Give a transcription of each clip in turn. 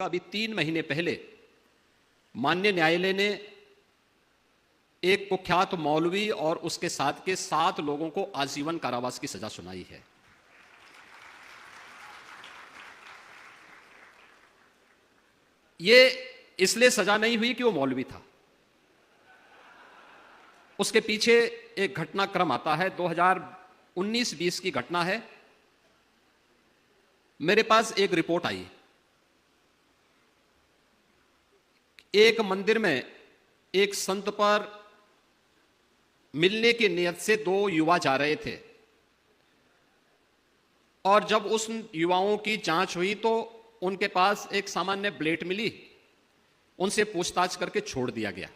अभी 3 महीने पहले माननीय न्यायालय ने एक कुख्यात मौलवी और उसके साथ के 7 लोगों को आजीवन कारावास की सजा सुनाई है। ये इसलिए सजा नहीं हुई कि वो मौलवी था, उसके पीछे एक घटनाक्रम आता है। 2019-20 की घटना है। मेरे पास एक रिपोर्ट आई, एक मंदिर में एक संत पर मिलने की नियत से 2 युवा जा रहे थे और जब उस युवाओं की जांच हुई तो उनके पास एक सामान्य ब्लेड मिली, उनसे पूछताछ करके छोड़ दिया गया।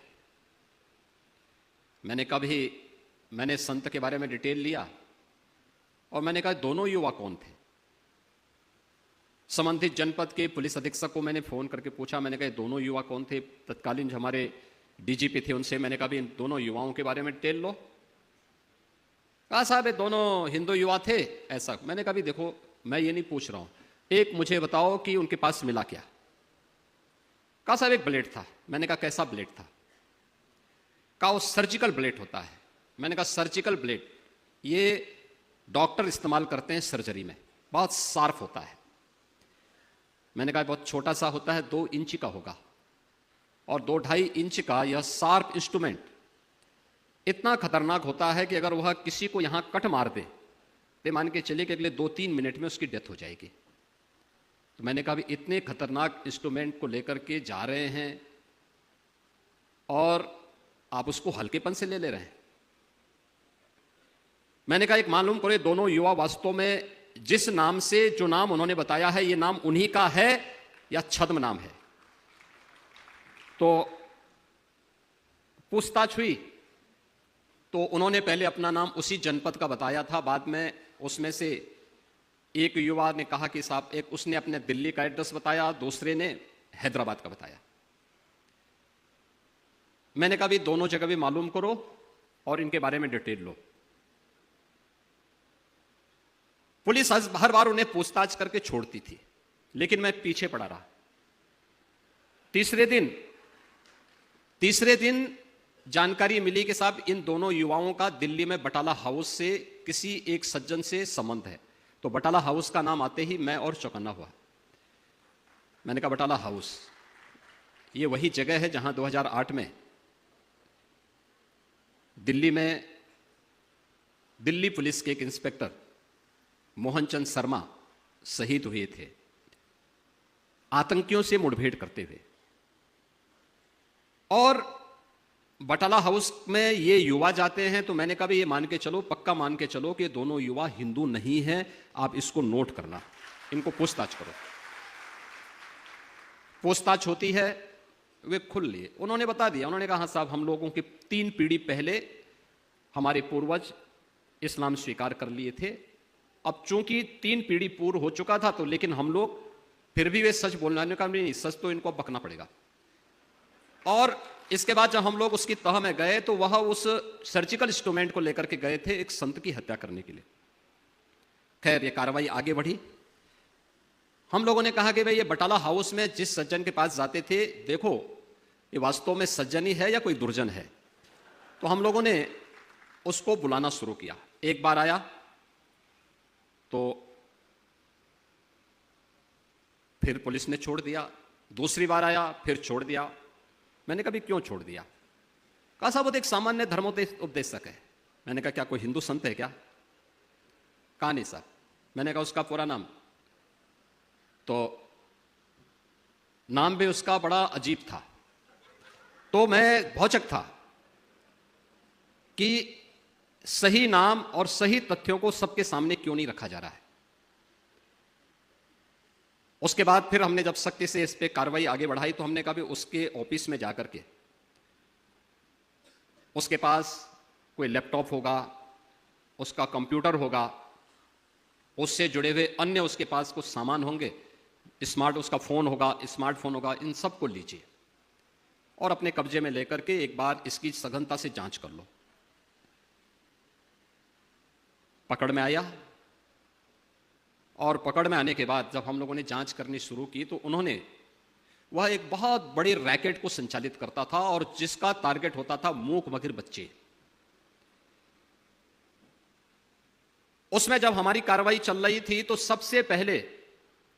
मैंने संत के बारे में डिटेल लिया और मैंने कहा दोनों युवा कौन थे। संबंधित जनपद के पुलिस अधीक्षक को मैंने फोन करके पूछा, मैंने कहा दोनों युवा कौन थे। तत्कालीन जो हमारे डीजीपी थे उनसे मैंने कहा इन दोनों युवाओं के बारे में डिटेल लो। कहा साहब ये दोनों हिंदू युवा थे ऐसा। मैंने कहा देखो मैं ये नहीं पूछ रहा हूं, एक मुझे बताओ कि उनके पास मिला क्या। कहा साहब एक ब्लेड था। मैंने कहा कैसा ब्लेड था। कहा वो सर्जिकल ब्लेड होता है। मैंने कहा सर्जिकल ब्लेड ये डॉक्टर इस्तेमाल करते हैं सर्जरी में, बहुत शार्प होता है। मैंने कहा बहुत छोटा सा होता है, 2 इंच का होगा और 2-2.5 इंच का यह शार्प इंस्ट्रूमेंट इतना खतरनाक होता है कि अगर वह किसी को यहां कट मार दे तो मान के चलिए कि अगले 2-3 मिनट में उसकी डेथ हो जाएगी। तो मैंने कहा इतने खतरनाक इंस्ट्रूमेंट को लेकर के जा रहे हैं और आप उसको हल्केपन से ले रहे हैं। मैंने कहा एक मालूम करो दोनों युवा वास्तव में जिस नाम से जो नाम उन्होंने बताया है ये नाम उन्हीं का है या छद्म नाम है। तो पूछताछ हुई तो उन्होंने पहले अपना नाम उसी जनपद का बताया था, बाद में उसमें से एक युवा ने कहा कि साहब एक उसने अपने दिल्ली का एड्रेस बताया, दूसरे ने हैदराबाद का बताया। मैंने कहा भी दोनों जगह भी मालूम करो और इनके बारे में डिटेल लो। पुलिस हर बार उन्हें पूछताछ करके छोड़ती थी लेकिन मैं पीछे पड़ा रहा। तीसरे दिन जानकारी मिली कि साहब इन दोनों युवाओं का दिल्ली में बटाला हाउस से किसी एक सज्जन से संबंध है। तो बटाला हाउस का नाम आते ही मैं और चौकन्ना हुआ। मैंने कहा बटाला हाउस ये वही जगह है जहां 2008 में दिल्ली पुलिस के एक इंस्पेक्टर मोहनचंद शर्मा शहीद हुए थे आतंकियों से मुठभेड़ करते हुए। और बटाला हाउस में ये युवा जाते हैं तो मैंने कहा भी ये मान के चलो, पक्का मान के चलो कि दोनों युवा हिंदू नहीं हैं, आप इसको नोट करना, इनको पूछताछ करो। पूछताछ होती है, वे खुल लिए, उन्होंने बता दिया। उन्होंने कहा हाँ साहब हम लोगों के 3 पीढ़ी पहले हमारे पूर्वज इस्लाम स्वीकार कर लिए थे। अब चूंकि 3 पीढ़ी पूर्व हो चुका था तो लेकिन हम लोग फिर भी वे सच बोलने का नहीं, सच तो इनको बकना पड़ेगा। और इसके बाद जब हम लोग उसकी तह में गए तो वह उस सर्जिकल इंस्ट्रूमेंट को लेकर के गए थे एक संत की हत्या करने के लिए। खैर ये कार्रवाई आगे बढ़ी। हम लोगों ने कहा कि भाई ये बटाला हाउस में जिस सज्जन के पास जाते थे, देखो ये वास्तव में सज्जन ही है या कोई दुर्जन है। तो हम लोगों ने उसको बुलाना शुरू किया। एक बार आया तो फिर पुलिस ने छोड़ दिया, दूसरी बार आया फिर छोड़ दिया। मैंने कहा क्यों छोड़ दिया। कहा साहब वो एक सामान्य धर्मोपदेशक है। मैंने कहा क्या कोई हिंदू संत है क्या। कहा नहीं साहब। मैंने कहा उसका पूरा नाम, तो नाम भी उसका बड़ा अजीब था। तो मैं भौचक था कि सही नाम और सही तथ्यों को सबके सामने क्यों नहीं रखा जा रहा है। उसके बाद फिर हमने जब सख्ती से इस पे कार्रवाई आगे बढ़ाई तो हमने कहा भी उसके ऑफिस में जाकर के उसके पास कोई लैपटॉप होगा, उसका कंप्यूटर होगा, उससे जुड़े हुए अन्य उसके पास कुछ सामान होंगे, उसका फोन होगा, स्मार्टफोन होगा, इन सब को लीजिए और अपने कब्जे में लेकर के एक बार इसकी सघनता से जांच कर लो। पकड़ में आया और पकड़ में आने के बाद जब हम लोगों ने जांच करनी शुरू की तो उन्होंने वह एक बहुत बड़ी रैकेट को संचालित करता था और जिसका टारगेट होता था मूक बधिर बच्चे। उसमें जब हमारी कार्रवाई चल रही थी तो सबसे पहले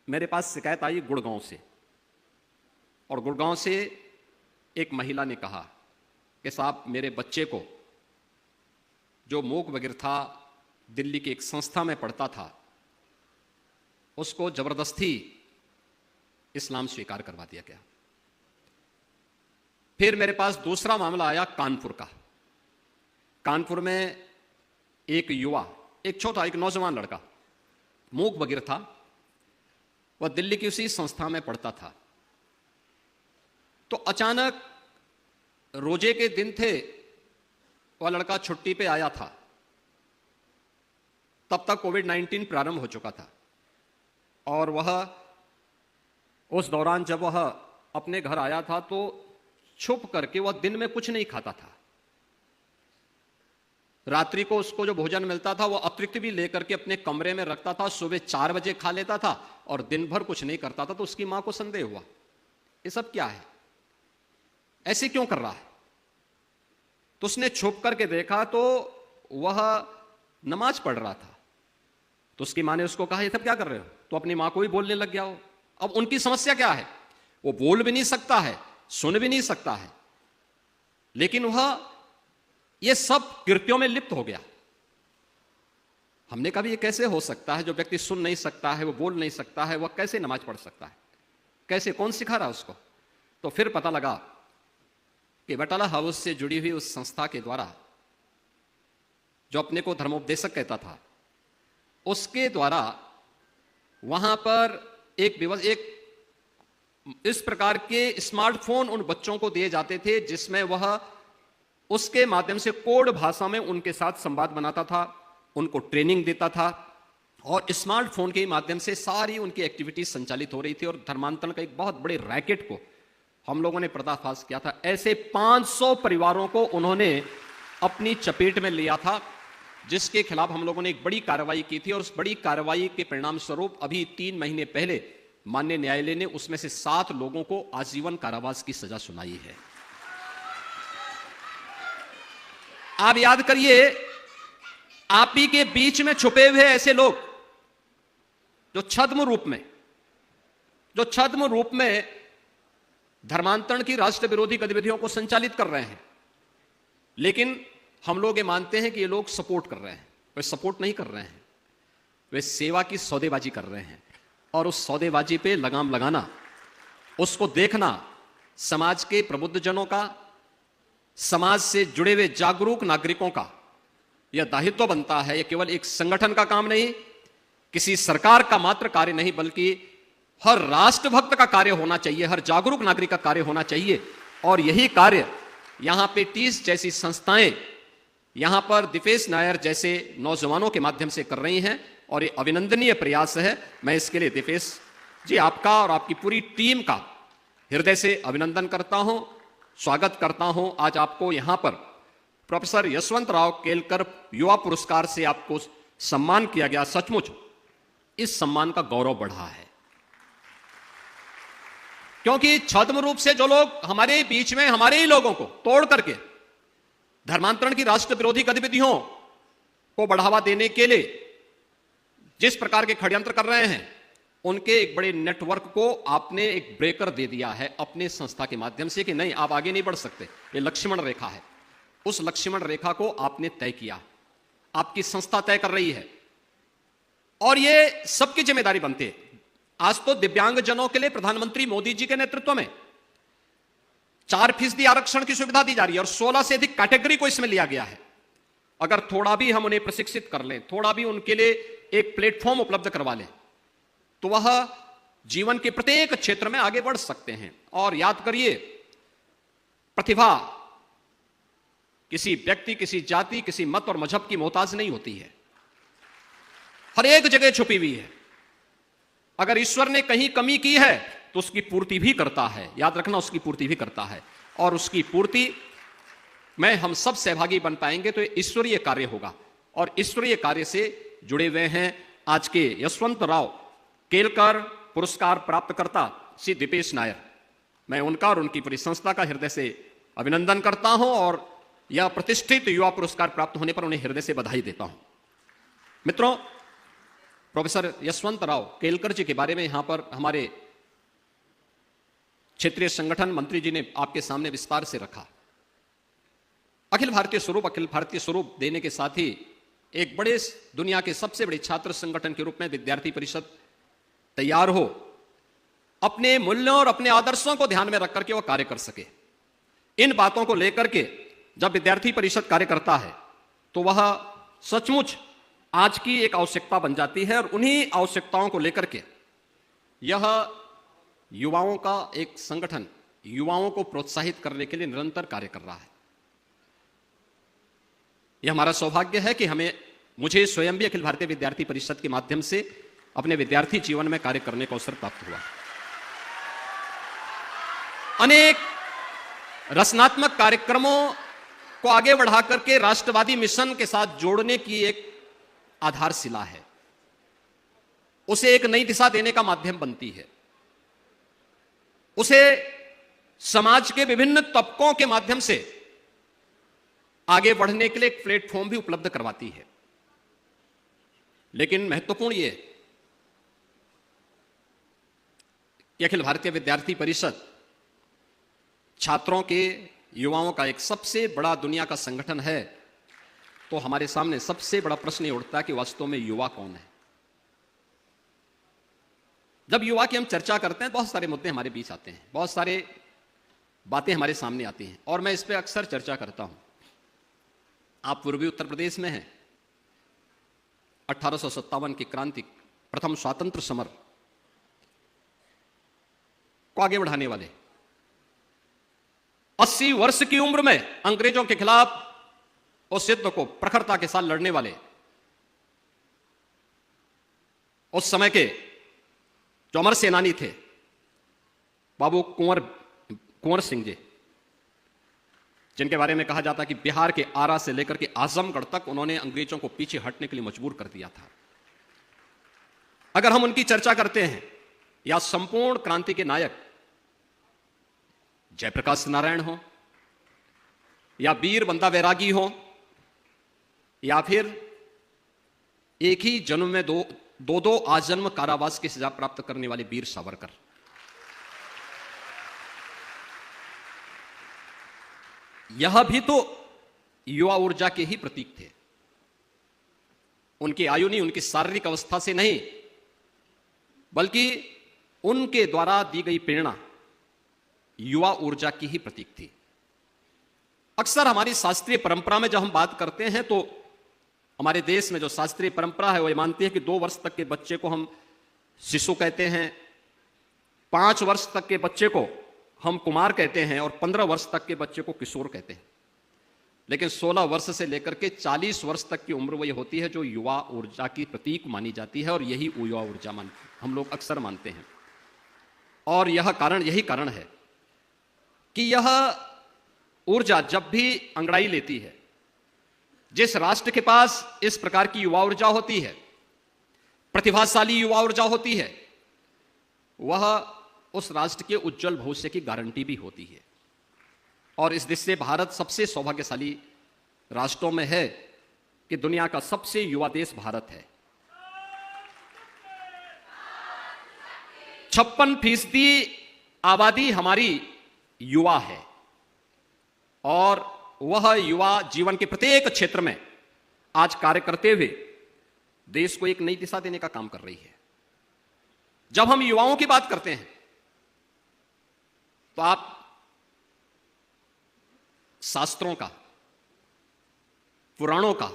मेरे पास शिकायत आई गुड़गांव से, और गुड़गांव से एक महिला ने कहा कि साहब मेरे बच्चे को, जो मूक बधिर था, दिल्ली की एक संस्था में पढ़ता था, उसको जबरदस्ती इस्लाम स्वीकार करवा दिया गया। फिर मेरे पास दूसरा मामला आया कानपुर का। कानपुर में एक युवा, एक छोटा, एक नौजवान लड़का मूक बधिर था, वह दिल्ली की उसी संस्था में पढ़ता था। तो अचानक रोजे के दिन थे, वह लड़का छुट्टी पे आया था, तब तक कोविड-19 प्रारंभ हो चुका था, और वह उस दौरान जब वह अपने घर आया था तो छुप करके वह दिन में कुछ नहीं खाता था। रात्रि को उसको जो भोजन मिलता था वह अतिरिक्त भी लेकर के अपने कमरे में रखता था, सुबह 4 बजे खा लेता था और दिन भर कुछ नहीं करता था। तो उसकी मां को संदेह हुआ, ये सब क्या है, ऐसे क्यों कर रहा है? तो उसने छुप करके देखा तो वह नमाज पढ़ रहा था। तो उसकी मां ने उसको कहा, ये सब क्या कर रहे हो? तो अपनी मां को भी बोलने लग गया हो। अब उनकी समस्या क्या है, वो बोल भी नहीं सकता है, सुन भी नहीं सकता है, लेकिन वह ये सब कृत्यों में लिप्त हो गया। हमने कहा ये कैसे हो सकता है, जो व्यक्ति सुन नहीं सकता है, वो बोल नहीं सकता है, वह कैसे नमाज पढ़ सकता है, कैसे, कौन सिखा रहा है उसको? तो फिर पता लगा कि बटाला हाउस से जुड़ी हुई उस संस्था के द्वारा, जो अपने को धर्मोपदेशक कहता था, उसके द्वारा वहां पर एक इस प्रकार के स्मार्टफोन उन बच्चों को दिए जाते थे जिसमें वह उसके माध्यम से कोड भाषा में उनके साथ संवाद बनाता था, उनको ट्रेनिंग देता था, और स्मार्टफोन के माध्यम से सारी उनकी एक्टिविटीज संचालित हो रही थी। और धर्मांतरण का एक बहुत बड़े रैकेट को हम लोगों ने पर्दाफाश किया था। ऐसे 500 परिवारों को उन्होंने अपनी चपेट में लिया था, जिसके खिलाफ हम लोगों ने एक बड़ी कार्रवाई की थी। और उस बड़ी कार्रवाई के परिणाम स्वरूप अभी 3 महीने पहले माननीय न्यायालय ने उसमें से 7 लोगों को आजीवन कारावास की सजा सुनाई है। आप याद करिए, आप ही के बीच में छुपे हुए ऐसे लोग जो छद्म रूप में धर्मांतरण की राष्ट्र विरोधी गतिविधियों को संचालित कर रहे हैं, लेकिन हम लोग ये मानते हैं कि ये लोग सपोर्ट कर रहे हैं। वे सपोर्ट नहीं कर रहे हैं, वे सेवा की सौदेबाजी कर रहे हैं। और उस सौदेबाजी पे लगाम लगाना, उसको देखना समाज के प्रबुद्ध जनों का, समाज से जुड़े हुए जागरूक नागरिकों का यह दायित्व बनता है। यह केवल एक संगठन का काम नहीं, किसी सरकार का मात्र कार्य नहीं, बल्कि हर राष्ट्रभक्त का कार्य होना चाहिए, हर जागरूक नागरिक का कार्य होना चाहिए। और यही कार्य यहां पे टीस जैसी संस्थाएं यहां पर दिपेश नायर जैसे नौजवानों के माध्यम से कर रही हैं, और ये अभिनंदनीय प्रयास है। मैं इसके लिए दिपेश जी आपका और आपकी पूरी टीम का हृदय से अभिनंदन करता हूं, स्वागत करता हूं। आज आपको यहां पर प्रोफेसर यशवंतराव केलकर युवा पुरस्कार से आपको सम्मान किया गया। सचमुच इस सम्मान का गौरव बढ़ा है, क्योंकि छद्म रूप से जो लोग हमारे बीच में, हमारे ही लोगों को तोड़ करके धर्मांतरण की राष्ट्र विरोधी गतिविधियों को बढ़ावा देने के लिए जिस प्रकार के षड्यंत्र कर रहे हैं, उनके एक बड़े नेटवर्क को आपने एक ब्रेकर दे दिया है अपने संस्था के माध्यम से कि नहीं, आप आगे नहीं बढ़ सकते, ये लक्ष्मण रेखा है। उस लक्ष्मण रेखा को आपने तय किया, आपकी संस्था तय कर रही है, और ये सबकी जिम्मेदारी बनती है। आज तो दिव्यांगजनों के लिए प्रधानमंत्री मोदी जी के नेतृत्व में 4% आरक्षण की सुविधा दी जा रही है, और 16 से अधिक कैटेगरी को इसमें लिया गया है। अगर थोड़ा भी हम उन्हें प्रशिक्षित कर लें, थोड़ा भी उनके लिए एक प्लेटफॉर्म उपलब्ध करवा लें, तो वह जीवन के प्रत्येक क्षेत्र में आगे बढ़ सकते हैं। और याद करिए, प्रतिभा किसी व्यक्ति, किसी जाति, किसी मत और मजहब की मोहताज नहीं होती है, हर एक जगह छुपी हुई है। अगर ईश्वर ने कहीं कमी की है तो उसकी पूर्ति भी करता है, याद रखना, उसकी पूर्ति भी करता है। और उसकी पूर्ति में हम सब सहभागी बन पाएंगे तो ईश्वरीय कार्य होगा। और ईश्वरीय कार्य से जुड़े हुए हैं आज के यशवंतराव केलकर पुरस्कार प्राप्तकर्ता श्री दिपेश नायर। मैं उनका और उनकी पूरी संस्था का हृदय से अभिनंदन करता हूं और यह प्रतिष्ठित युवा पुरस्कार प्राप्त होने पर उन्हें हृदय से बधाई देता हूं। मित्रों, प्रोफेसर यशवंत राव केलकर जी के बारे में यहां पर हमारे क्षेत्रीय संगठन मंत्री जी ने आपके सामने विस्तार से रखा। अखिल भारतीय स्वरूप देने के साथ ही एक बड़े दुनिया के सबसे बड़े छात्र संगठन के रूप में विद्यार्थी परिषद तैयार हो, अपने मूल्यों और अपने आदर्शों को ध्यान में रख करके वो कार्य कर सके। इन बातों को लेकर के जब विद्यार्थी परिषद कार्य करता है तो वह सचमुच आज की एक आवश्यकता बन जाती है और उन्हीं आवश्यकताओं को लेकर के यह युवाओं का एक संगठन युवाओं को प्रोत्साहित करने के लिए निरंतर कार्य कर रहा है। यह हमारा सौभाग्य है कि मुझे स्वयं भी अखिल भारतीय विद्यार्थी परिषद के माध्यम से अपने विद्यार्थी जीवन में कार्य करने का अवसर प्राप्त हुआ। अनेक रचनात्मक कार्यक्रमों को आगे बढ़ा करके राष्ट्रवादी मिशन के साथ जोड़ने की एक आधारशिला है, उसे एक नई दिशा देने का माध्यम बनती है, उसे समाज के विभिन्न तबकों के माध्यम से आगे बढ़ने के लिए एक प्लेटफॉर्म भी उपलब्ध करवाती है। लेकिन महत्वपूर्ण यह कि अखिल भारतीय विद्यार्थी परिषद छात्रों के युवाओं का एक सबसे बड़ा दुनिया का संगठन है, तो हमारे सामने सबसे बड़ा प्रश्न यह उठता है कि वास्तव में युवा कौन है। जब युवा की हम चर्चा करते हैं, बहुत सारे मुद्दे हमारे बीच आते हैं, बहुत सारे बातें हमारे सामने आती हैं और मैं इस पर अक्सर चर्चा करता हूं। आप पूर्वी उत्तर प्रदेश में हैं, 1857 की क्रांति, प्रथम स्वातंत्र समर को आगे बढ़ाने वाले, 80 वर्ष की उम्र में अंग्रेजों के खिलाफ उस युद्ध को प्रखरता के साथ लड़ने वाले उस समय के जो अमर सेनानी थे बाबू कुंवर सिंह जी, जिनके बारे में कहा जाता है कि बिहार के आरा से लेकर के आजमगढ़ तक उन्होंने अंग्रेजों को पीछे हटने के लिए मजबूर कर दिया था। अगर हम उनकी चर्चा करते हैं, या संपूर्ण क्रांति के नायक जयप्रकाश नारायण हो, या वीर बंदा बैरागी हो, या फिर एक ही जन्म में दो आजन्म कारावास की सजा प्राप्त करने वाले वीर सावरकर, यह भी तो युवा ऊर्जा के ही प्रतीक थे। उनकी आयु नहीं, उनकी शारीरिक अवस्था से नहीं, बल्कि उनके द्वारा दी गई प्रेरणा युवा ऊर्जा की ही प्रतीक थी। अक्सर हमारी शास्त्रीय परंपरा में जब हम बात करते हैं तो हमारे देश में जो शास्त्रीय परंपरा है वो ये मानती है कि 2 वर्ष तक के बच्चे को हम शिशु कहते हैं, 5 वर्ष तक के बच्चे को हम कुमार कहते हैं और 15 वर्ष तक के बच्चे को किशोर कहते हैं। लेकिन 16 वर्ष से लेकर के 40 वर्ष तक की उम्र वो ये होती है जो युवा ऊर्जा की प्रतीक मानी जाती है, और यही युवा ऊर्जा हम लोग अक्सर मानते हैं। और यही कारण है कि यह ऊर्जा जब भी अंगड़ाई लेती है, जिस राष्ट्र के पास इस प्रकार की युवा ऊर्जा होती है, प्रतिभाशाली युवा ऊर्जा होती है, वह उस राष्ट्र के उज्जवल भविष्य की गारंटी भी होती है। और इस दृष्टि से भारत सबसे सौभाग्यशाली राष्ट्रों में है कि दुनिया का सबसे युवा देश भारत है। 56% आबादी हमारी युवा है, और वह युवा जीवन के प्रत्येक क्षेत्र में आज कार्य करते हुए देश को एक नई दिशा देने का काम कर रही है। जब हम युवाओं की बात करते हैं तो आप शास्त्रों का, पुराणों का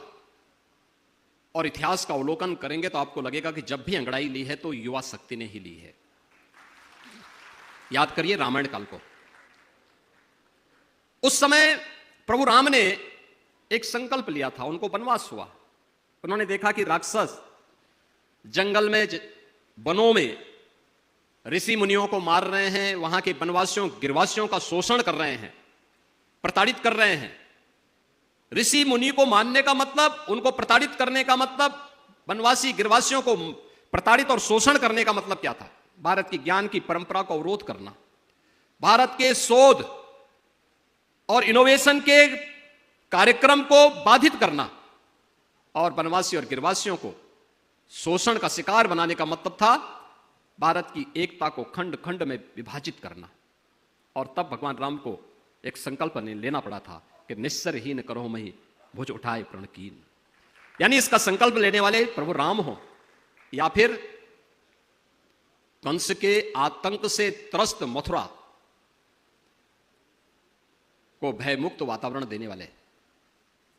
और इतिहास का अवलोकन करेंगे तो आपको लगेगा कि जब भी अंगड़ाई ली है तो युवा शक्ति ने ही ली है। याद करिए रामायण काल को। उस समय प्रभु राम ने एक संकल्प लिया था, उनको वनवास हुआ। उन्होंने देखा कि राक्षस जंगल में, वनों में ऋषि मुनियों को मार रहे हैं, वहां के वनवासियों गिरवासियों का शोषण कर रहे हैं, प्रताड़ित कर रहे हैं। ऋषि मुनि को मानने का मतलब, उनको प्रताड़ित करने का मतलब, वनवासी गिरवासियों को प्रताड़ित और शोषण करने का मतलब क्या था? भारत की ज्ञान की परंपरा को अवरोध करना। भारत के शोध और इनोवेशन के कार्यक्रम को बाधित करना और वनवासी और गिरवासियों को शोषण का शिकार बनाने का मतलब था भारत की एकता को खंड खंड में विभाजित करना। और तब भगवान राम को एक संकल्प लेना पड़ा था कि निस्सरहीन करो मही भुज उठाए प्रणकीन, यानी इसका संकल्प लेने वाले प्रभु राम हो या फिर कंस के आतंक से त्रस्त मथुरा को भयमुक्त वातावरण देने वाले,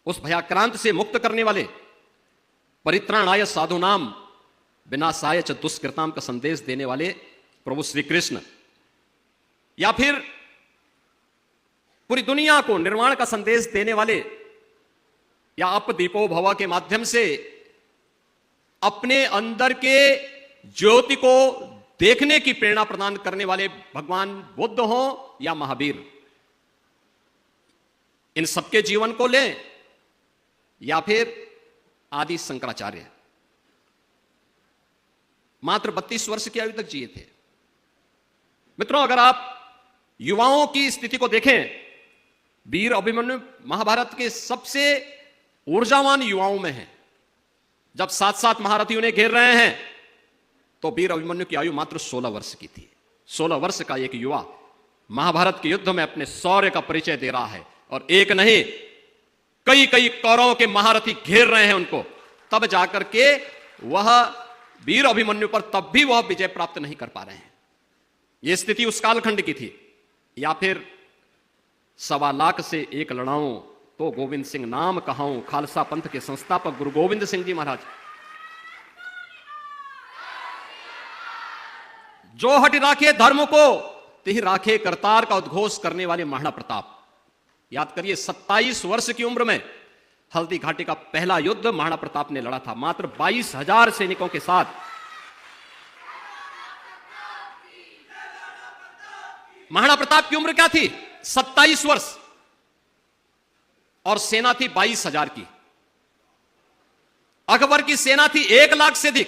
उस भयाक्रांत से मुक्त करने वाले, परित्राणाय साधुनाम विनाशाय च दुष्कृताम का संदेश देने वाले प्रभु श्री कृष्ण, या फिर पूरी दुनिया को निर्वाण का संदेश देने वाले, या अपदीपो भव के माध्यम से अपने अंदर के ज्योति को देखने की प्रेरणा प्रदान करने वाले भगवान बुद्ध हो या महावीर, इन सबके जीवन को लें, या फिर आदि शंकराचार्य मात्र 32 वर्ष की आयु तक जिए थे। मित्रों, अगर आप युवाओं की स्थिति को देखें, वीर अभिमन्यु महाभारत के सबसे ऊर्जावान युवाओं में हैं। जब 7 महारथियों ने घेर रहे हैं तो वीर अभिमन्यु की आयु मात्र 16 वर्ष की थी। 16 वर्ष का एक युवा महाभारत के युद्ध में अपने शौर्य का परिचय दे रहा है, और एक नहीं कई कई कौरवों के महारथी घेर रहे हैं उनको, तब जाकर के वह वीर अभिमन्यु पर तब भी वह विजय प्राप्त नहीं कर पा रहे हैं। यह स्थिति उस कालखंड की थी। या फिर 1.25 लाख से एक लड़ाऊं तो गोविंद सिंह नाम कहाऊं, खालसा पंथ के संस्थापक गुरु गोविंद सिंह जी महाराज। जो हट राखे धर्म को तिहि राखे करतार का उद्घोष करने वाले महाराणा प्रताप। याद करिए, 27 वर्ष की उम्र में हल्दी घाटी का पहला युद्ध महाराणा प्रताप ने लड़ा था, मात्र 22,000 सैनिकों के साथ। महाराणा प्रताप की उम्र क्या थी? 27 वर्ष, और सेना थी 22,000 की। अकबर की सेना थी 1 लाख से अधिक,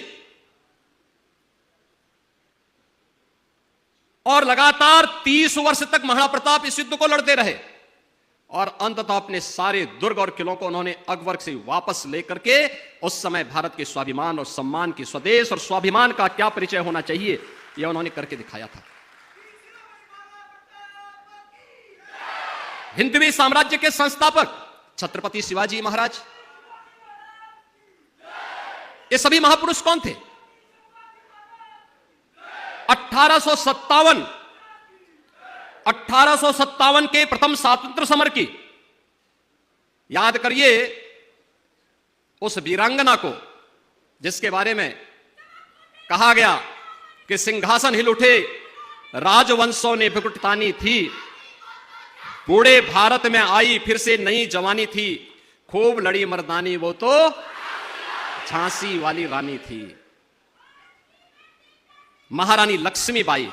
और लगातार 30 वर्ष तक महाराणा प्रताप इस युद्ध को लड़ते रहे, और अंततः अपने सारे दुर्ग और किलों को उन्होंने अकबर से वापस लेकर के उस समय भारत के स्वाभिमान और सम्मान की, स्वदेश और स्वाभिमान का क्या परिचय होना चाहिए, यह उन्होंने करके दिखाया था। हिंदवी साम्राज्य के संस्थापक छत्रपति शिवाजी महाराज, ये सभी महापुरुष कौन थे? 1857 के प्रथम स्वातंत्र्य समर की याद करिए, उस वीरांगना को जिसके बारे में कहा गया कि सिंहासन हिल उठे राजवंशों ने भुगतानी थी, बूढ़े भारत में आई फिर से नई जवानी थी, खूब लड़ी मर्दानी वो तो झांसी वाली रानी थी। महारानी लक्ष्मीबाई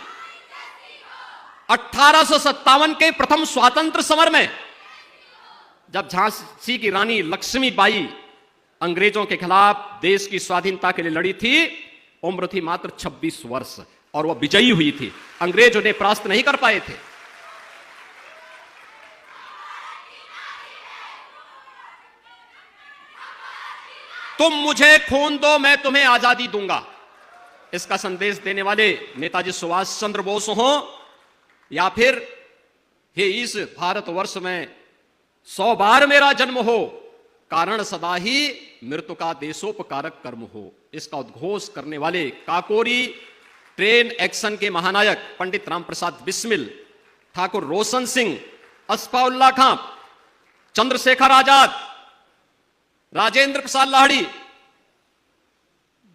1857 के प्रथम स्वातंत्र्य समर में जब झांसी की रानी लक्ष्मीबाई अंग्रेजों के खिलाफ देश की स्वाधीनता के लिए लड़ी थी, उम्र थी मात्र 26 वर्ष, और वह विजयी हुई थी। अंग्रेज उन्हें परास्त नहीं कर पाए थे। तुम मुझे खून दो, मैं तुम्हें आजादी दूंगा, इसका संदेश देने वाले नेताजी सुभाष चंद्र बोस हो, या फिर हे इस भारतवर्ष में 100 बार मेरा जन्म हो, कारण सदा ही मृत्यु का देशोपकारक कर्म हो, इसका उद्घोष करने वाले काकोरी ट्रेन एक्शन के महानायक पंडित राम प्रसाद बिस्मिल, ठाकुर रोशन सिंह, अस्फाउल्लाह खां, चंद्रशेखर आजाद, राजेंद्र प्रसाद लाहिड़ी,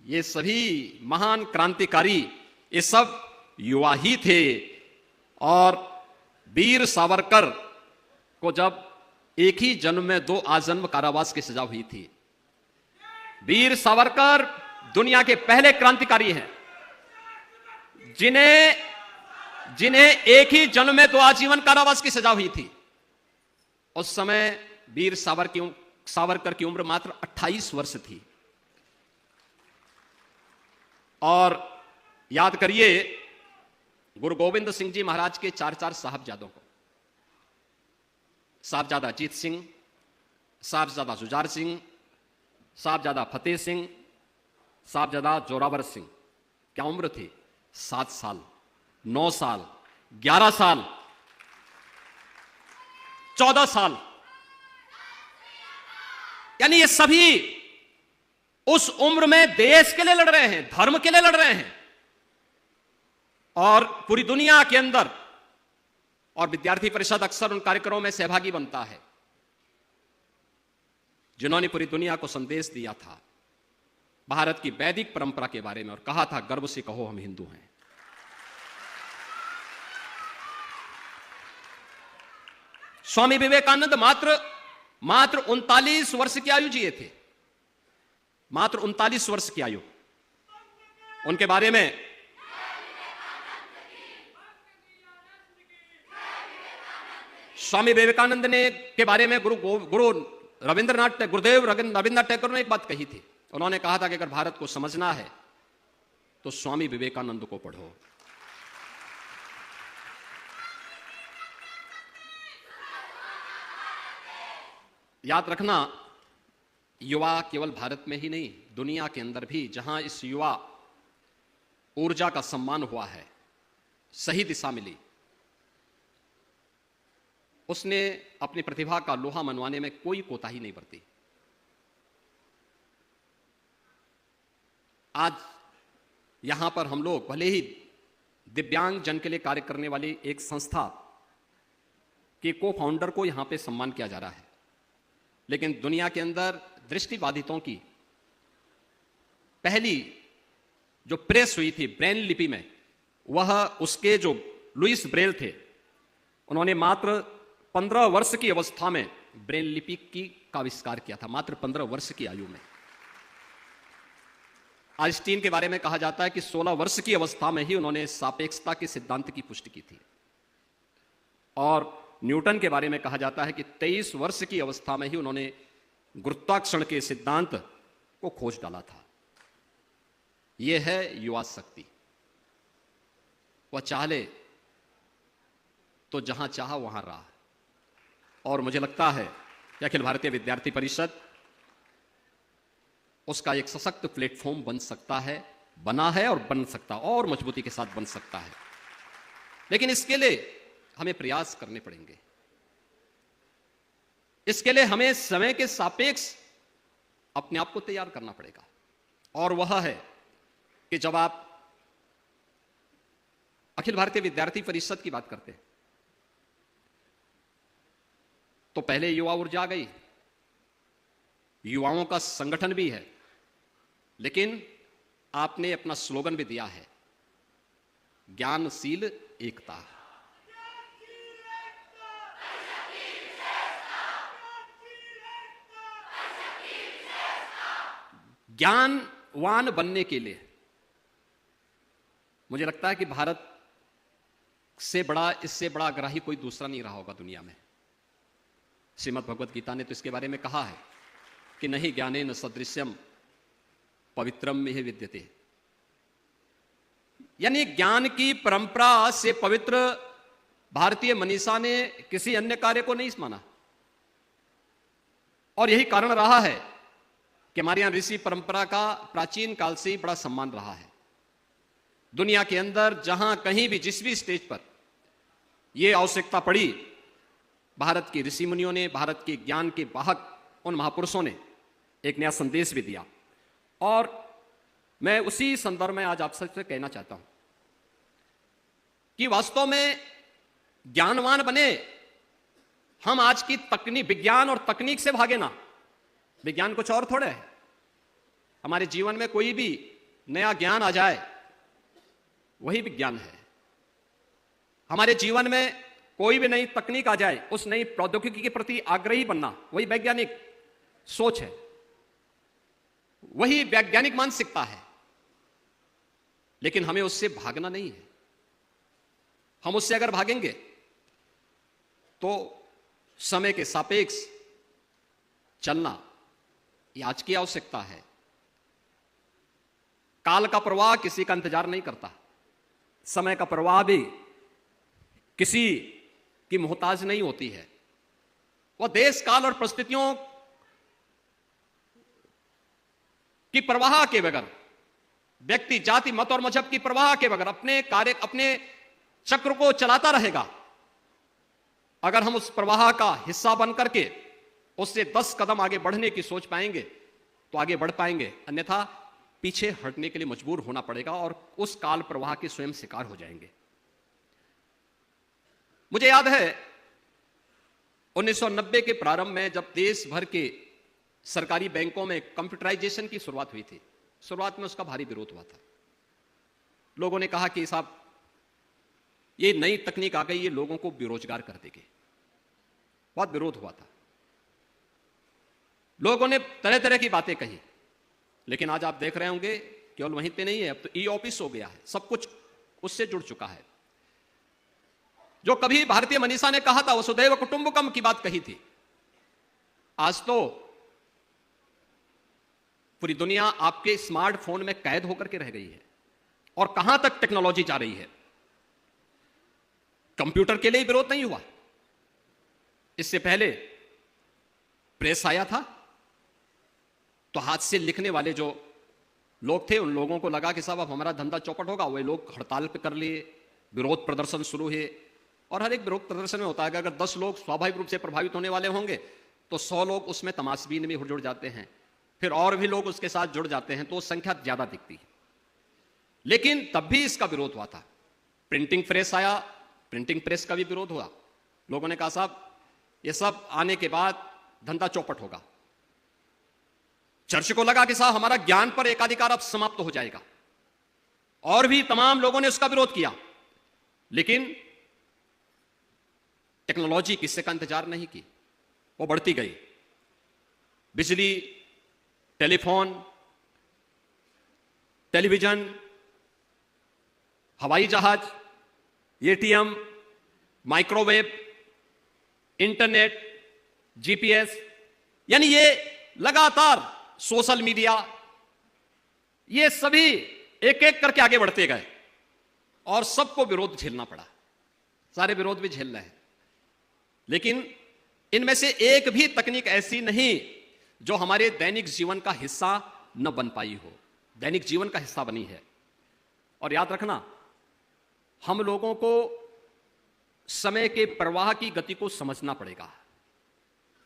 ये सभी महान क्रांतिकारी, ये सब युवा ही थे। और वीर सावरकर को जब एक ही जन्म में 2 आजन्म कारावास की सजा हुई थी। वीर सावरकर दुनिया के पहले क्रांतिकारी हैं जिन्हें एक ही जन्म में 2 आजीवन कारावास की सजा हुई थी। उस समय वीर सावरकर की उम्र मात्र 28 वर्ष थी। और याद करिए, गुरु गोविंद सिंह जी महाराज के चार चार साहबजादों को, साहबजादा अजीत सिंह, साहबजादा जुझार सिंह, साहबजादा फतेह सिंह, साहबजादा जोरावर सिंह, क्या उम्र थी? 7 साल, 9 साल, 11 साल, 14 साल। यानी ये सभी उस उम्र में देश के लिए लड़ रहे हैं, धर्म के लिए लड़ रहे हैं, और पूरी दुनिया के अंदर, और विद्यार्थी परिषद अक्सर उन कार्यक्रमों में सहभागी बनता है जिन्होंने पूरी दुनिया को संदेश दिया था भारत की वैदिक परंपरा के बारे में, और कहा था गर्व से कहो हम हिंदू हैं। स्वामी विवेकानंद मात्र 39 वर्ष की आयु जिए थे, मात्र 39 वर्ष की आयु। उनके बारे में स्वामी विवेकानंद ने के बारे में गुरुदेव रविंद्रनाथ टैगोर ने एक बात कही थी। उन्होंने कहा था कि अगर भारत को समझना है तो स्वामी विवेकानंद को पढ़ो। याद रखना, युवा केवल भारत में ही नहीं, दुनिया के अंदर भी जहां इस युवा ऊर्जा का सम्मान हुआ है, सही दिशा मिली, उसने अपनी प्रतिभा का लोहा मनवाने में कोई कोताही नहीं बरती। आज यहां पर हम लोग भले ही दिव्यांग जन के लिए कार्य करने वाली एक संस्था के को फाउंडर को यहां पे सम्मान किया जा रहा है, लेकिन दुनिया के अंदर दृष्टिबाधितों की पहली जो प्रेस हुई थी ब्रेन लिपि में, वह उसके जो लुइस ब्रेल थे, उन्होंने मात्र 15 वर्ष की अवस्था में ब्रेन लिपि का आविष्कार किया था, मात्र 15 वर्ष की आयु में। आइंस्टीन के बारे में कहा जाता है कि 16 वर्ष की अवस्था में ही उन्होंने सापेक्षता के सिद्धांत की पुष्टि की थी, और न्यूटन के बारे में कहा जाता है कि 23 वर्ष की अवस्था में ही उन्होंने गुरुत्वाकर्षण के सिद्धांत को खोज डाला था। यह है युवा शक्ति। वह चाहे तो जहां चाहा वहां रहा, और मुझे लगता है कि अखिल भारतीय विद्यार्थी परिषद उसका एक सशक्त प्लेटफॉर्म बन सकता है, बना है और बन सकता, और मजबूती के साथ बन सकता है। लेकिन इसके लिए हमें प्रयास करने पड़ेंगे। इसके लिए हमें समय के सापेक्ष अपने आप को तैयार करना पड़ेगा, और वह है कि जब आप अखिल भारतीय विद्यार्थी परिषद की बात करते हैं तो पहले युवा ऊर्जा आ गई, युवाओं का संगठन भी है, लेकिन आपने अपना स्लोगन भी दिया है, ज्ञानशील एकता। ज्ञानवान बनने के लिए मुझे लगता है कि भारत से बड़ा, इससे बड़ा आग्रही कोई दूसरा नहीं रहा होगा दुनिया में। श्रीमद् भगवत गीता ने तो इसके बारे में कहा है कि नहीं ज्ञानेन सदृश्यम पवित्रम में विद्यते, यानी ज्ञान की परंपरा से पवित्र भारतीय मनीषा ने किसी अन्य कार्य को नहीं माना। और यही कारण रहा है कि हमारे यहां ऋषि परंपरा का प्राचीन काल से ही बड़ा सम्मान रहा है। दुनिया के अंदर जहां कहीं भी जिस भी स्टेज पर यह आवश्यकता पड़ी, भारत के ऋषि मुनियों ने, भारत के ज्ञान के वाहक उन महापुरुषों ने एक नया संदेश भी दिया। और मैं उसी संदर्भ में आज आप सबसे कहना चाहता हूं कि वास्तव में ज्ञानवान बने। हम आज की तकनीक, विज्ञान और तकनीक से भागे ना। विज्ञान कुछ और थोड़े है। हमारे जीवन में कोई भी नया ज्ञान आ जाए वही विज्ञान है। हमारे जीवन में कोई भी नई तकनीक आ जाए, उस नई प्रौद्योगिकी के प्रति आग्रही बनना वही वैज्ञानिक सोच है, वही वैज्ञानिक मानसिकता है। लेकिन हमें उससे भागना नहीं है। हम उससे अगर भागेंगे तो समय के सापेक्ष चलना यह आज की आवश्यकता है। काल का प्रवाह किसी का इंतजार नहीं करता। समय का प्रवाह भी किसी की मोहताज नहीं होती है। वह देश काल और परिस्थितियों की परवाह के बगैर, व्यक्ति जाति मत और मजहब की परवाह के बगैर अपने कार्य, अपने चक्र को चलाता रहेगा। अगर हम उस प्रवाह का हिस्सा बन करके उससे 10 कदम आगे बढ़ने की सोच पाएंगे तो आगे बढ़ पाएंगे, अन्यथा पीछे हटने के लिए मजबूर होना पड़ेगा और उस काल प्रवाह के स्वयं शिकार हो जाएंगे। मुझे याद है 1990 के प्रारंभ में जब देश भर के सरकारी बैंकों में कंप्यूटराइजेशन की शुरुआत हुई थी, शुरुआत में उसका भारी विरोध हुआ था। लोगों ने कहा कि साहब ये नई तकनीक आ गई, ये लोगों को बेरोजगार कर देगी। बहुत विरोध हुआ था, लोगों ने तरह तरह की बातें कही। लेकिन आज आप देख रहे होंगे केवल वहीं पे नहीं है, अब तो ई ऑफिस हो गया है, सब कुछ उससे जुड़ चुका है। जो कभी भारतीय मनीषा ने कहा था वसुधैव कुटुंबकम की बात कही थी, आज तो पूरी दुनिया आपके स्मार्टफोन में कैद होकर के रह गई है। और कहां तक टेक्नोलॉजी जा रही है। कंप्यूटर के लिए विरोध नहीं हुआ, इससे पहले प्रेस आया था तो हाथ से लिखने वाले जो लोग थे उन लोगों को लगा कि साहब अब हमारा धंधा चौपट होगा। वे लोग हड़ताल पे कर लिए, विरोध प्रदर्शन शुरू हुए। और हर एक विरोध प्रदर्शन में होता है कि अगर 10 लोग स्वाभाविक रूप से प्रभावित होने वाले होंगे तो 100 लोग उसमें तमाशबीन में जुड़ जाते हैं, फिर और भी लोग उसके साथ जुड़ जाते हैं, तो संख्या ज्यादा दिखती है। लेकिन तब भी इसका विरोध हुआ था। प्रिंटिंग प्रेस आया, प्रिंटिंग प्रेस का भी विरोध हुआ। लोगों ने कहा साहब ये सब आने के बाद धंधा चौपट होगा। चर्च को लगा कि साहब हमारा ज्ञान पर एकाधिकार अब समाप्त हो जाएगा, और भी तमाम लोगों ने उसका विरोध किया। लेकिन टेक्नोलॉजी किसी का इंतजार नहीं की, वो बढ़ती गई। बिजली, टेलीफोन, टेलीविजन, हवाई जहाज, एटीएम, माइक्रोवेव, इंटरनेट, जीपीएस, यानी ये लगातार सोशल मीडिया, ये सभी एक एक करके आगे बढ़ते गए और सबको विरोध झेलना पड़ा। सारे विरोध भी झेल रहे हैं, लेकिन इनमें से एक भी तकनीक ऐसी नहीं जो हमारे दैनिक जीवन का हिस्सा न बन पाई हो। दैनिक जीवन का हिस्सा बनी है। और याद रखना, हम लोगों को समय के प्रवाह की गति को समझना पड़ेगा।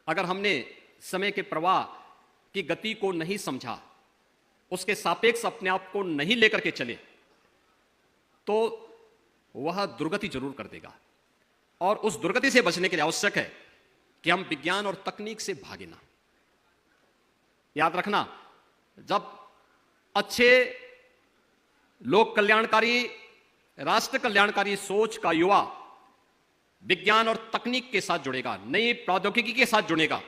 अगर हमने समय के प्रवाह की गति को नहीं समझा, उसके सापेक्ष अपने आप को नहीं लेकर के चले, तो वह दुर्गति जरूर कर देगा। और उस दुर्गति से बचने के लिए आवश्यक है कि हम विज्ञान और तकनीक से भागे ना। याद रखना, जब अच्छे लोक कल्याणकारी, राष्ट्र कल्याणकारी सोच का युवा विज्ञान और तकनीक के साथ जुड़ेगा, नई प्रौद्योगिकी के साथ जुड़ेगा,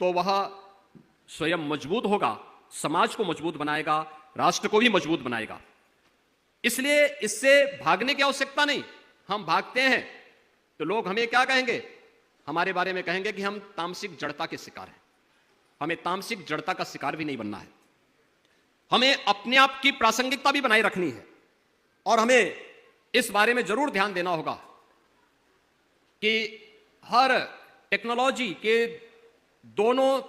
तो वह स्वयं मजबूत होगा, समाज को मजबूत बनाएगा, राष्ट्र को भी मजबूत बनाएगा। इसलिए इससे भागने की आवश्यकता नहीं। हम भागते हैं तो लोग हमें क्या कहेंगे? हमारे बारे में कहेंगे कि हम तामसिक जड़ता के शिकार हैं। हमें तामसिक जड़ता का शिकार भी नहीं बनना है। हमें अपने आप की प्रासंगिकता भी बनाए रखनी है। और हमें इस बारे में जरूर ध्यान देना होगा कि हर टेक्नोलॉजी के दोनों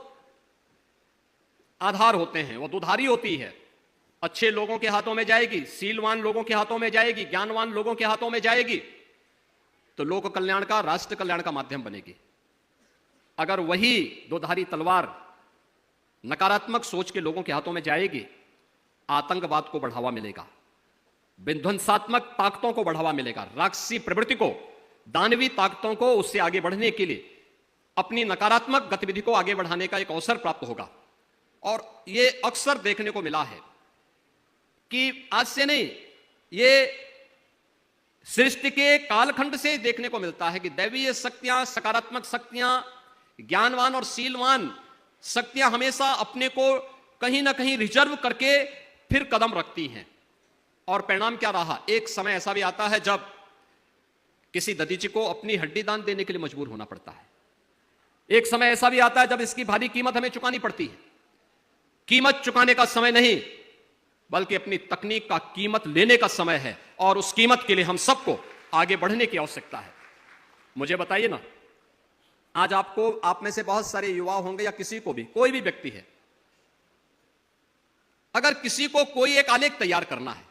आधार होते हैं, वो दुधारी होती है। अच्छे लोगों के हाथों में जाएगी, सीलवान लोगों के हाथों में जाएगी, ज्ञानवान लोगों के हाथों में जाएगी, तो लोक कल्याण का, राष्ट्र कल्याण का माध्यम बनेगी। अगर वही दुधारी तलवार नकारात्मक सोच के लोगों के हाथों में जाएगी, आतंकवाद को बढ़ावा मिलेगा, विध्वंसात्मक ताकतों को बढ़ावा मिलेगा, राक्षसी प्रवृत्ति को, दानवी ताकतों को उससे आगे बढ़ने के लिए अपनी नकारात्मक गतिविधि को आगे बढ़ाने का एक अवसर प्राप्त होगा। और यह अक्सर देखने को मिला है कि आज से नहीं, ये सृष्टि के कालखंड से देखने को मिलता है कि दैवीय शक्तियां, सकारात्मक शक्तियां, ज्ञानवान और शीलवान शक्तियां हमेशा अपने को कहीं ना कहीं रिजर्व करके फिर कदम रखती हैं। और परिणाम क्या रहा? एक समय ऐसा भी आता है जब किसी दधीची को अपनी हड्डी दान देने के लिए मजबूर होना पड़ता है। एक समय ऐसा भी आता है जब इसकी भारी कीमत हमें चुकानी पड़ती है। कीमत चुकाने का समय नहीं, बल्कि अपनी तकनीक का कीमत लेने का समय है, और उस कीमत के लिए हम सबको आगे बढ़ने की आवश्यकता है। मुझे बताइए ना, आज आपको, आप में से बहुत सारे युवा होंगे या किसी को भी, कोई भी व्यक्ति है, अगर किसी को कोई एक आलेख तैयार करना है,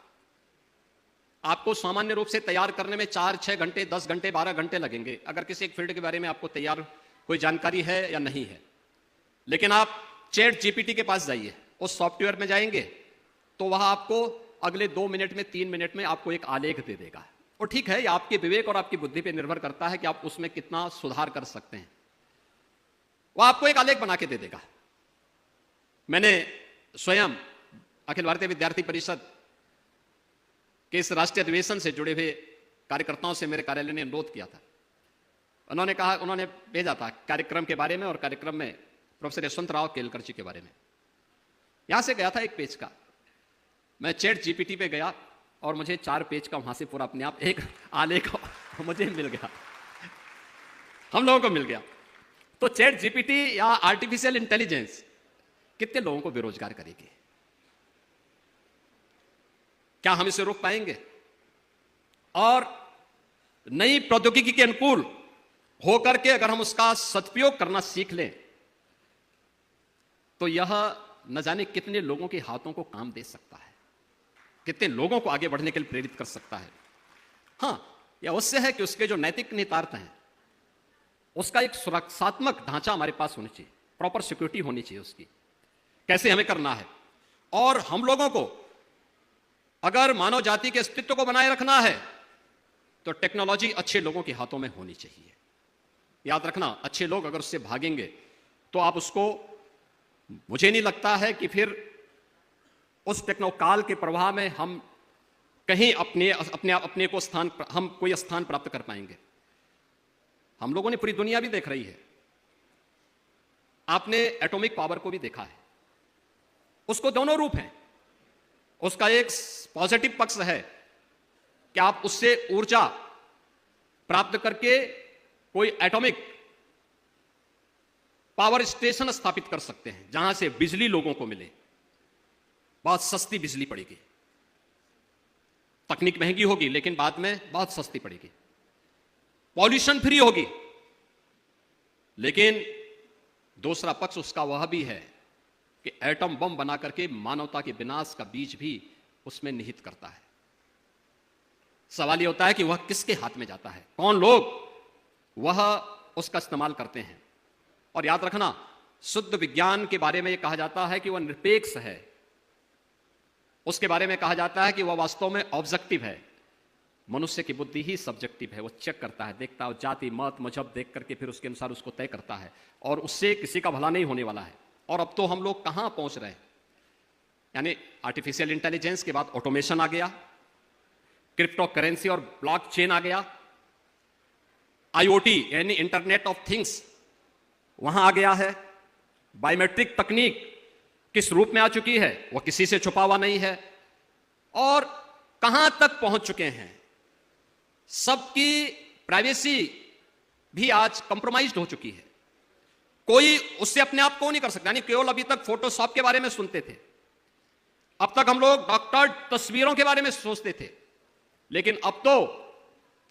आपको सामान्य रूप से तैयार करने में 4-6 घंटे, 10 घंटे, 12 घंटे लगेंगे, अगर किसी एक फील्ड के बारे में आपको तैयार कोई जानकारी है या नहीं है। लेकिन आप चैट जीपीटी के पास जाइए, उस सॉफ्टवेयर में जाएंगे तो वह आपको अगले 2 मिनट में, 3 मिनट में आपको एक आलेख दे देगा। और ठीक है, यह आपके विवेक और आपकी बुद्धि पर निर्भर करता है कि आप उसमें कितना सुधार कर सकते हैं। वह आपको एक आलेख बना के दे देगा। मैंने स्वयं अखिल भारतीय विद्यार्थी परिषद के इस राष्ट्रीय अधिवेशन से जुड़े हुए कार्यकर्ताओं से मेरे कार्यालय ने अनुरोध किया था। उन्होंने कहा, उन्होंने भेजा था कार्यक्रम के बारे में, और कार्यक्रम में प्रोफेसर यशवंतराव केलकर जी के बारे में। यहां से गया था 1 पेज का, मैं चैट जीपीटी पे गया और मुझे 4 पेज का वहां से पूरा अपने आप एक आलेख मुझे मिल गया, हम लोगों को मिल गया। तो चैट जीपीटी या आर्टिफिशियल इंटेलिजेंस कितने लोगों को बेरोजगार करेगी? क्या हम इसे रोक पाएंगे? और नई प्रौद्योगिकी के अनुकूल होकर के अगर हम उसका सदुपयोग करना सीख लें तो यह न जाने कितने लोगों के हाथों को काम दे सकता है, कितने लोगों को आगे बढ़ने के लिए प्रेरित कर सकता है। हां, यह अवश्य है कि उसके जो नैतिक निहितार्थ हैं, उसका एक सुरक्षात्मक ढांचा हमारे पास होनी चाहिए, प्रॉपर सिक्योरिटी होनी चाहिए उसकी, कैसे हमें करना है। और हम लोगों को अगर मानव जाति के अस्तित्व को बनाए रखना है तो टेक्नोलॉजी अच्छे लोगों के हाथों में होनी चाहिए। याद रखना, अच्छे लोग अगर उससे भागेंगे तो आप उसको, मुझे नहीं लगता है कि फिर उस टेक्नोकाल के प्रवाह में हम कहीं अपने को हम कोई स्थान प्राप्त कर पाएंगे। हम लोगों ने पूरी दुनिया भी देख रही है, आपने एटॉमिक पावर को भी देखा है, उसको दोनों रूप हैं। उसका एक पॉजिटिव पक्ष है कि आप उससे ऊर्जा प्राप्त करके कोई एटॉमिक पावर स्टेशन स्थापित कर सकते हैं जहां से बिजली लोगों को मिले, बहुत सस्ती बिजली पड़ेगी, तकनीक महंगी होगी लेकिन बाद में बहुत सस्ती पड़ेगी, पॉल्यूशन फ्री होगी। लेकिन दूसरा पक्ष उसका वह भी है कि एटम बम बना करके मानवता के विनाश का बीज भी उसमें निहित करता है। सवाल यह होता है कि वह किसके हाथ में जाता है, कौन लोग वह उसका इस्तेमाल करते हैं। और याद रखना, शुद्ध विज्ञान के बारे में यह कहा जाता है कि वह निरपेक्ष है, उसके बारे में कहा जाता है कि वह वास्तव में ऑब्जेक्टिव है। मनुष्य की बुद्धि ही सब्जेक्टिव है, वो चेक करता है, देखता है, जाति मत मजहब देख करके फिर उसके अनुसार उसको तय करता है, और उससे किसी का भला नहीं होने वाला है। और अब तो हम लोग कहां पहुंच रहे हैं, यानी आर्टिफिशियल इंटेलिजेंस के बाद ऑटोमेशन आ गया, क्रिप्टो करेंसी और ब्लॉकचेन आ गया, आईओटी यानी इंटरनेट ऑफ थिंग्स वहां आ गया है, बायोमेट्रिक तकनीक किस रूप में आ चुकी है वह किसी से छुपा हुआ नहीं है, और कहां तक पहुंच चुके हैं। सबकी प्राइवेसी भी आज कंप्रोमाइज्ड हो चुकी है, कोई उससे अपने आप को नहीं कर सकता। यानी केवल अभी तक फोटोशॉप के बारे में सुनते थे, अब तक हम लोग डॉक्टर तस्वीरों के बारे में सोचते थे, लेकिन अब तो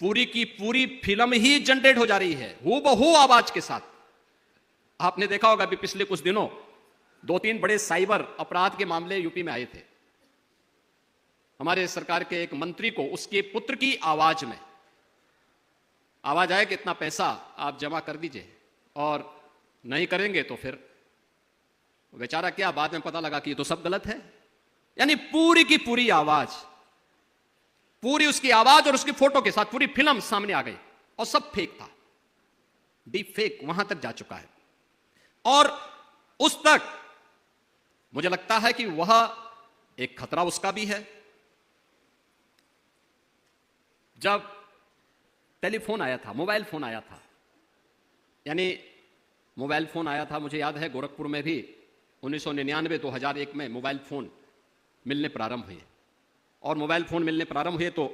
पूरी की पूरी फिल्म ही जनरेट हो जा रही है हूबहू आवाज के साथ। आपने देखा होगा अभी पिछले कुछ दिनों 2-3 बड़े साइबर अपराध के मामले यूपी में आए थे। हमारे सरकार के एक मंत्री को उसके पुत्र की आवाज में आवाज आए कि इतना पैसा आप जमा कर दीजिए, और नहीं करेंगे तो फिर बेचारा क्या, बाद में पता लगा कि ये तो सब गलत है। यानी पूरी की पूरी आवाज, पूरी उसकी आवाज और उसकी फोटो के साथ पूरी फिल्म सामने आ गई, और सब फेक था, डीप फेक वहां तक जा चुका है। और उस तक मुझे लगता है कि वह एक खतरा उसका भी है। जब टेलीफोन आया था, मोबाइल फोन आया था, यानी मोबाइल फोन आया था, मुझे याद है गोरखपुर में भी 1999-2001 में मोबाइल फोन मिलने प्रारंभ हुए, और मोबाइल फोन मिलने प्रारंभ हुए तो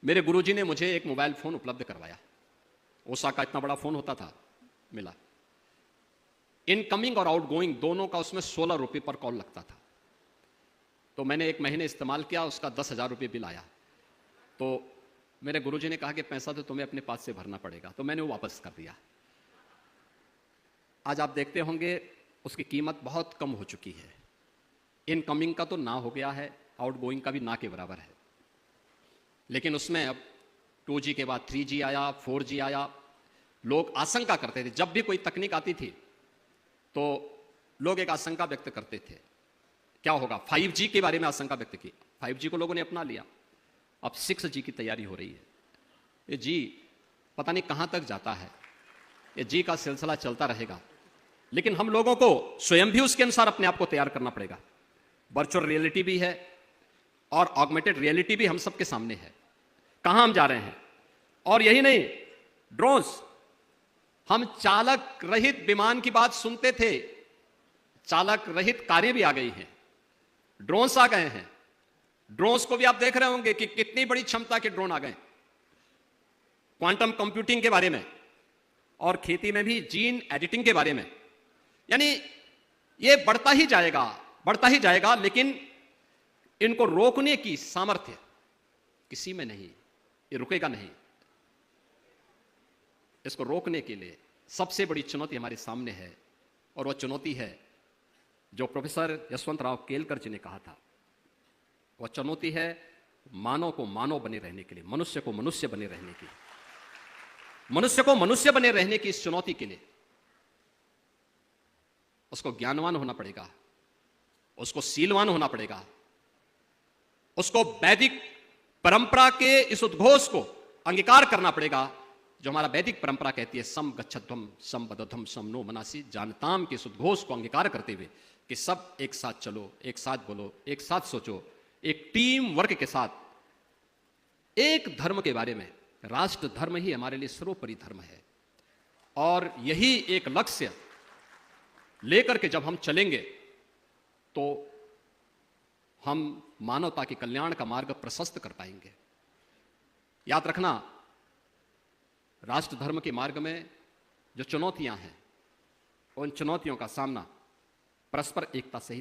मेरे गुरुजी ने मुझे एक मोबाइल फोन उपलब्ध करवाया। ओसा का इतना बड़ा फोन होता था, मिला। इनकमिंग और आउटगोइंग दोनों का उसमें 16 रुपए पर कॉल लगता था। तो मैंने 1 महीने इस्तेमाल किया, उसका 10,000 रुपये बिल आया। तो मेरे गुरुजी ने कहा कि पैसा तो तुम्हें अपने पास से भरना पड़ेगा, तो मैंने वो वापस कर दिया। आज आप देखते होंगे उसकी कीमत बहुत कम हो चुकी है। इनकमिंग का तो ना हो गया है, आउटगोइंग का भी ना के बराबर है। लेकिन उसमें अब 2G के बाद 3G आया, 4G आया। लोग आशंका करते थे, जब भी कोई तकनीक आती थी तो लोग एक आशंका व्यक्त करते थे, क्या होगा। 5G के बारे में आशंका व्यक्त की, 5G को लोगों ने अपना लिया। अब 6G की तैयारी हो रही है। ये जी पता नहीं कहां तक जाता है, ये जी का सिलसिला चलता रहेगा। लेकिन हम लोगों को स्वयं भी उसके अनुसार अपने आप को तैयार करना पड़ेगा। वर्चुअल रियलिटी भी है और ऑगमेंटेड रियलिटी भी हम सबके सामने है। कहां हम जा रहे हैं। और यही नहीं, ड्रोन्स, हम चालक रहित विमान की बात सुनते थे, चालक रहित कारें भी आ गई हैं, ड्रोन्स आ गए हैं। ड्रोन्स को भी आप देख रहे होंगे कि कितनी बड़ी क्षमता के ड्रोन आ गए। क्वांटम कंप्यूटिंग के बारे में और खेती में भी जीन एडिटिंग के बारे में। यानी ये बढ़ता ही जाएगा, बढ़ता ही जाएगा, लेकिन इनको रोकने की सामर्थ्य किसी में नहीं, ये रुकेगा नहीं। इसको रोकने के लिए सबसे बड़ी चुनौती हमारे सामने है, और वह चुनौती है जो प्रोफेसर यशवंतराव केलकर जी ने कहा था। वह चुनौती है मानव को मानव बने रहने के लिए, मनुष्य को मनुष्य बने रहने की, मनुष्य को मनुष्य बने रहने की इस चुनौती के लिए उसको ज्ञानवान होना पड़ेगा, उसको शीलवान होना पड़ेगा, उसको वैदिक परंपरा के इस उद्घोष को अंगीकार करना पड़ेगा जो हमारा वैदिक परंपरा कहती है, सम गच्छध्वम सम बदध्वम सम नो मनासी, जानताम के इस उद्घोष को अंगीकार करते हुए कि सब एक साथ चलो, एक साथ बोलो, एक साथ सोचो, एक टीम वर्क के साथ एक धर्म के बारे में। राष्ट्र धर्म ही हमारे लिए सर्वोपरि धर्म है, और यही एक लक्ष्य लेकर के जब हम चलेंगे तो हम मानवता के कल्याण का मार्ग प्रशस्त कर पाएंगे। याद रखना, राष्ट्र धर्म के मार्ग में जो चुनौतियां हैं, उन चुनौतियों का सामना परस्पर एकता से ही